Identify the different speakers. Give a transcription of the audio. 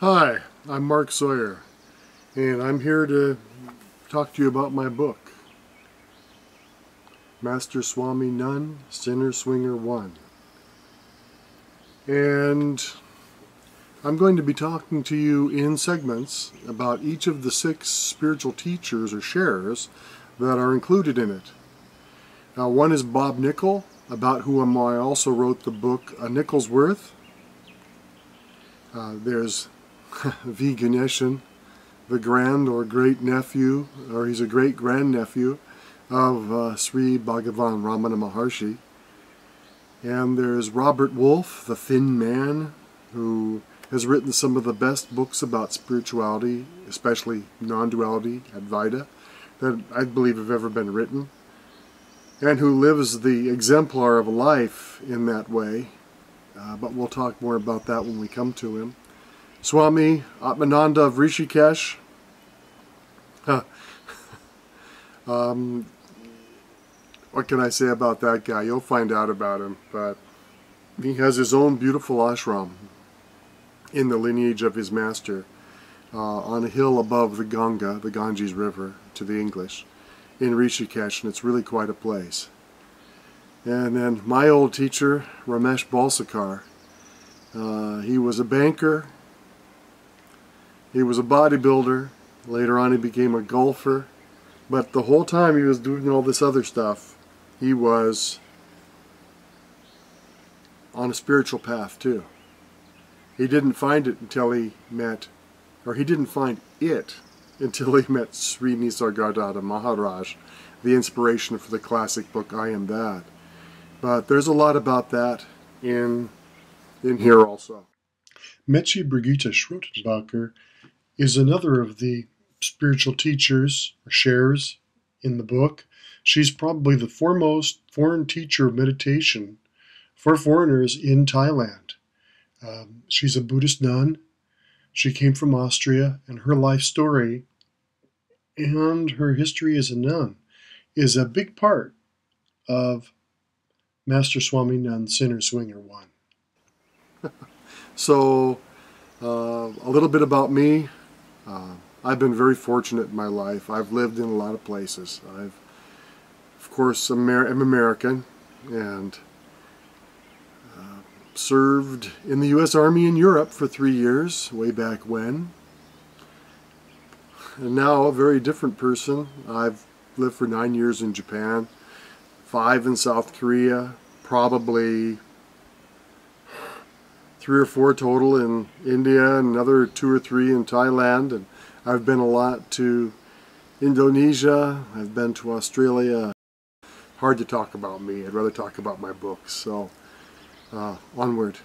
Speaker 1: Hi, I'm Mark Sawyer, and I'm here to talk to you about my book, Master Swami Nun, Sinner Swinger 1. And I'm going to be talking to you in segments about each of the 6 spiritual teachers or sharers that are included in it. Now, one is Bob Nickel, about whom I also wrote the book A Nickel's Worth. There's V. Ganesan, the grand or great nephew, or he's a great grandnephew of Sri Bhagavan Ramana Maharshi. And there's Robert Wolfe, the thin man, who has written some of the best books about spirituality, especially Non-Duality, Advaita, that I believe have ever been written, and who lives the exemplar of life in that way. But we'll talk more about that when we come to him. Swami Atmananda of Rishikesh. What can I say about that guy? You'll find out about him. But he has his own beautiful ashram in the lineage of his master on a hill above the Ganga, the Ganges River to the English, in Rishikesh, and it's really quite a place. And then my old teacher, Ramesh Balsekar, he was a banker, he was a bodybuilder, later on he became a golfer, but the whole time he was doing all this other stuff, he was on a spiritual path too. He didn't find it until he met, or he didn't find it until he met Sri Nisargadatta Maharaj, the inspiration for the classic book I Am That. But there's a lot about that in here also. Maechee Brigitte Schrotenbacher is another of the spiritual teachers or sharers in the book. She's probably the foremost foreign teacher of meditation for foreigners in Thailand. She's a Buddhist nun. She came from Austria, and her life story and her history as a nun is a big part of Master Swami Nun, Sinner Swinger 1. So, a little bit about me. I've been very fortunate in my life. I've lived in a lot of places. Of course, I'm American, and served in the U.S. Army in Europe for 3 years, way back when. And now a very different person. I've lived for 9 years in Japan, 5 in South Korea, probably 3 or 4 total in India, and another 2 or 3 in Thailand, and I've been a lot to Indonesia, I've been to Australia. Hard to talk about me, I'd rather talk about my books, so onward.